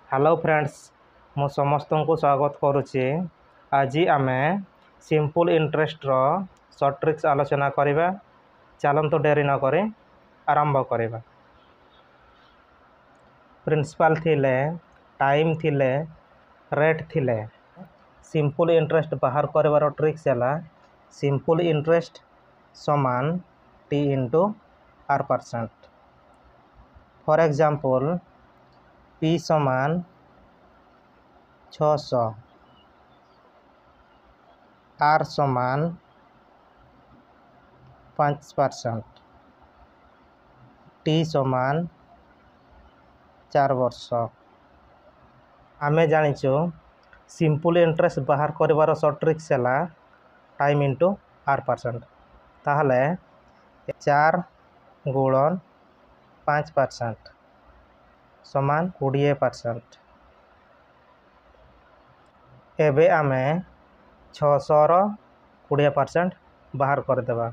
Hello friends मु समस्त को स्वागत करुच्ची। आज आम सिंपल इंटरेस्ट रो शॉर्ट ट्रिक्स आलोचना करिबा। चलंतु डेरी न करी आरंभ करिबा। प्रिंसिपल थिले, टाइम थिले, रेट थिले। सिंपल इंटरेस्ट बाहर करिबार ट्रिक्स है सिंपल इंटरेस्ट समान T into r%। For example P समान 600, आर समान 5%, टी समान 4 वर्ष। आमे जानिचु सिंपल इंटरेस्ट बाहर करिबार शॉर्ट ट्रिक्स है टाइम इंटू r%। ताहले 4 गुणन 5% समान 20%। एबे आमे 600 रो 20% बाहर कर देबा।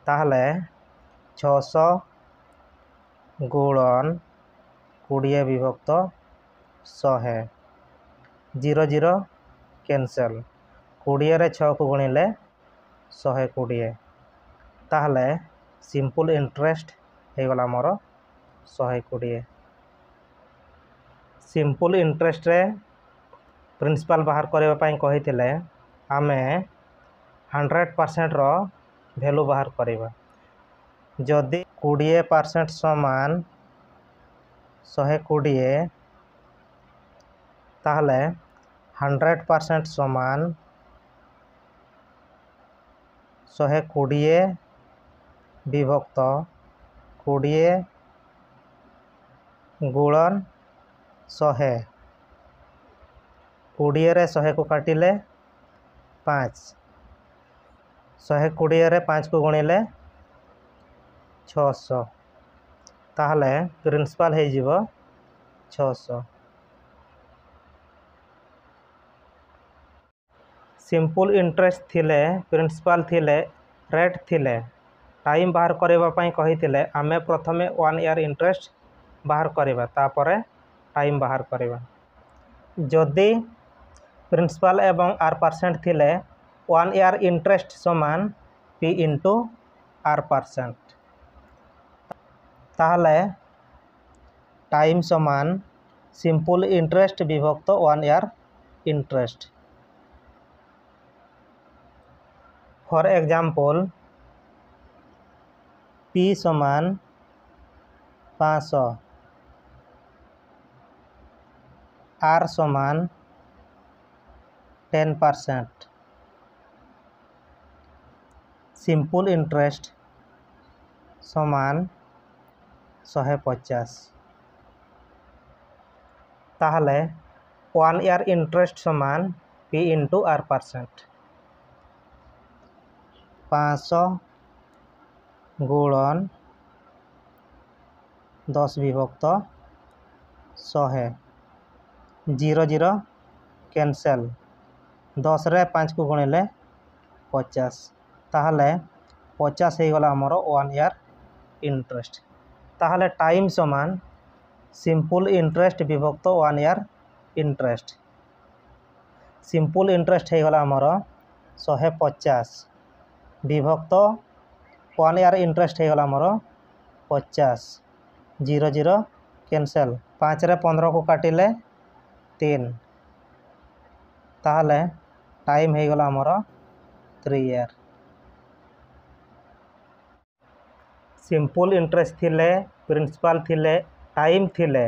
ताहले 600 गुणन 20 विभक्त 100 0 0 कैंसल 20 रे 6 को गुणिले 120। ताहले सिंपल इंटरेस्ट हे गला मोर 120। सिंपल इंटरेस्ट रे प्रिंसिपल बाहर करबा पई कहिथिले आमे 100% रो वैल्यू बाहर करिबा। जदि 20% समान 120 ताहले 100% समान 120 विभक्त 20 गुणन 100। 20 रे 100 को काटिले 5, 120 रे 5 को गुणिले 600। ताहले प्रिंसिपल हे जीवो 600। सिंपल इंटरेस्ट थिले, प्रिंसिपल थिले, रेट थिले, टाइम बाहर करबा पई कहिथिले आमे प्रथमे 1 ईयर इंटरेस्ट बाहर करबा तापरे टाइम बाहर करबा। जदि प्रिंसिपल एवं r% थिले 1 ईयर इंटरेस्ट समान p इंटू r%। ताहले टाइम समान सिंपल इंटरेस्ट विभक्त 1 year interest. For example p समान 500, r समान 10%, सिंपल इंटरेस्ट समान 150। ताहले 1 ईयर इंटरेस्ट समान p इंटू r%। 500 गुणन 10 विभक्त 100 0 0 कैंसल 10 रे 5 को गुणिले 50। ताहले 50 हे गला हमरो 1 ईयर इंटरेस्ट। ताहले टाइम समान सिंपल इंटरेस्ट विभक्त 1 ईयर इंटरेस्ट। सिंपल इंटरेस्ट हे गला हमरो 150 विभक्त 1 ईयर इंटरेस्ट हे गला हमरो 50 0 0 कैंसल 5 रे 15 को काटिले 3। ताहले टाइम हे गला हमरो 3 ईयर। सिंपल इंटरेस्ट थिले, प्रिंसिपल थिले, टाइम थिले,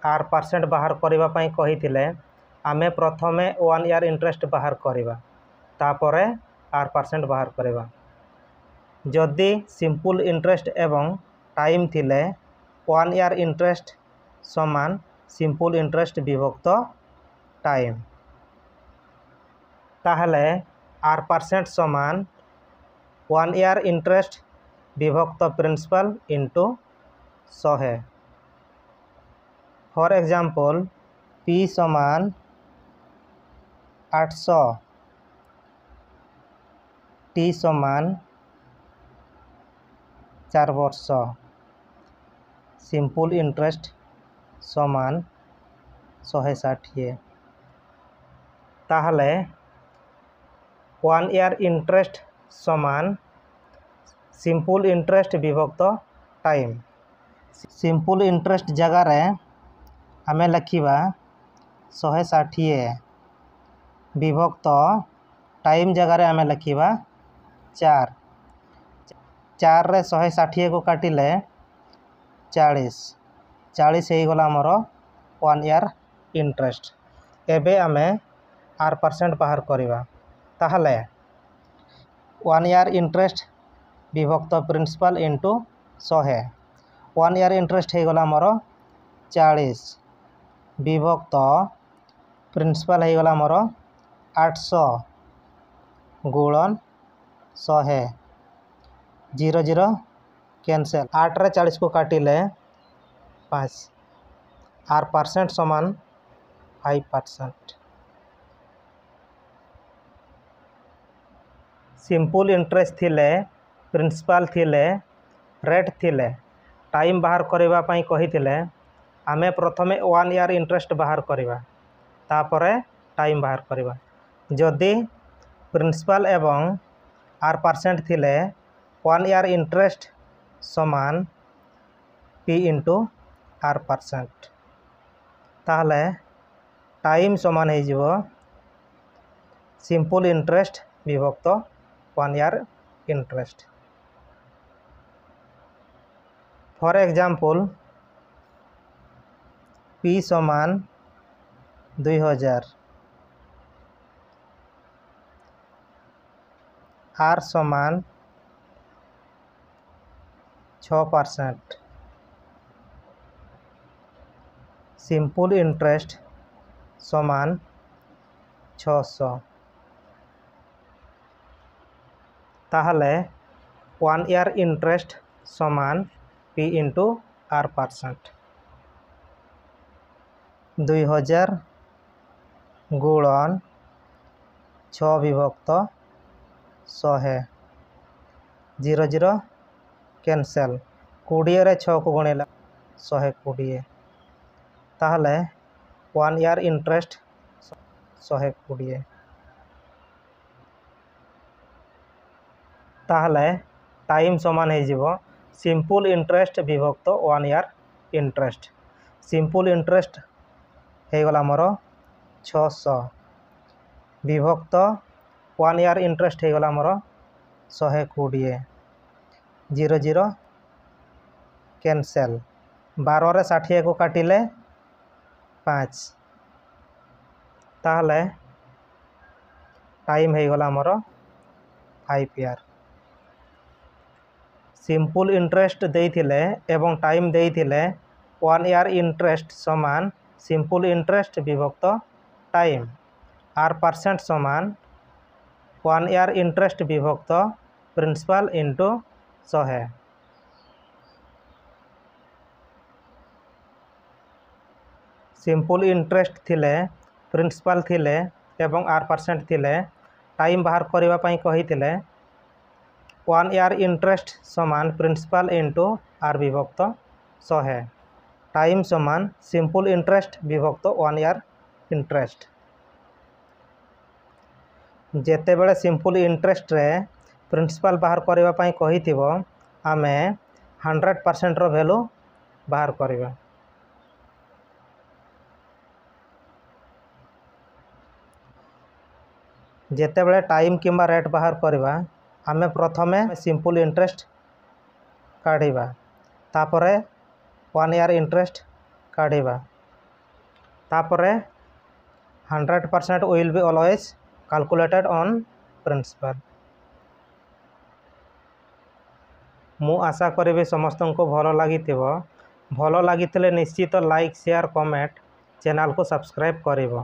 r% बाहर करबा पई कहिथिले आमे प्रथमे 1 ईयर इंटरेस्ट बाहर करबा तापरे r% बाहर करबा। जदि सिंपल इंटरेस्ट एवं टाइम थिले 1 ईयर इंटरेस्ट समान सिंपल इंटरेस्ट विभक्त टाइम। ताहले r% समान 1 ईयर इंटरेस्ट विभक्त principal into 100। For example p समान 800, t समान 4 वर्ष, सिंपल इंटरेस्ट समान 160 ताहले 1 ईयर इंटरेस्ट समान सिंपल इंटरेस्ट विभक्त टाइम। सिंपल इंटरेस्ट जगह रे आमे लिखिबा 160 विभक्त टाइम जगह रे आमे लिखिबा 4 4 रे 160 को काटिले 40 40 हे गला हमर 1 ईयर इंटरेस्ट। एबे आमे R% बाहर करिबा ताहले 1 ईयर इंटरेस्ट विभक्त प्रिंसिपल इंटू 100 1 ईयर इंटरेस्ट हे गला हमर 40 विभक्त प्रिंसिपल हे गला हमर 800 गुणन 100 0 0 कैंसिल 8 रे 40 को काटिले 5 R% समान 5%। सिंपल इंटरेस्ट थिले प्रिंसिपल थिले रेट थिले टाइम बाहर करबा पई कहिथिले आमे प्रथमे 1 ईयर इंटरेस्ट बाहर करबा तापरे टाइम बाहर करबा। जदि प्रिंसिपल एवं R% थिले 1 ईयर इंटरेस्ट समान P इंटू R% ताहले टाइम समान हे जिवो सिंपल इंटरेस्ट विभक्त 1 year interest. For example P समान 2000 R समान 6% सिंपल इंटरेस्ट समान 600 ताहले 1 ईयर इंटरेस्ट समान P इंटू R%। 2000 गुणन 6 विभक्त 100 0 0 कैंसिल 20 रे 6 को गुणिले 120 ताहले 1 ईयर इंटरेस्ट 120 ताहले टाइम समान हे जिवो सिंपल इंटरेस्ट विभक्त 1 ईयर इंटरेस्ट। सिंपल इंटरेस्ट हे गला हमर 600 विभक्त 1 ईयर इंटरेस्ट हे गला हमर 120 0 0 कैंसिल 12 रे 60 को काटिले 5 ताहले टाइम हे गला हमर 5 ईयर। सिंपल इंटरेस्ट देइथिले एवं टाइम देइथिले 1 ईयर इंटरेस्ट समान सिंपल इंटरेस्ट विभक्त टाइम R% समान 1 ईयर इंटरेस्ट विभक्त प्रिंसिपल इंटू 100 सिंपल इंटरेस्ट थिले प्रिंसिपल थिले एवं R% थिले टाइम बाहर करबा पई कहिथिले 1 ईयर इंटरेस्ट समान प्रिंसिपल इंटू R विभक्त 100 टाइम समान सिंपल इंटरेस्ट विभक्त 1 ईयर इंटरेस्ट। जेते बेले सिंपल इंटरेस्ट रे प्रिंसिपल बाहर करबा पई कहिथिबो आमे 100% रो वैल्यू बाहर करबा। जेते बेले टाइम किंबा रेट बाहर करबा आमे प्रथमे सिंपल इंटरेस्ट काढिबा तापरे 1 ईयर इंटरेस्ट काढिबा तापरे 100% will be always calculated on principal. मु आशा करिबे समस्त को भलो लागिथिबो। भलो लागिथिले निश्चित लाइक शेयर कमेंट चैनल को सब्सक्राइब करिबो।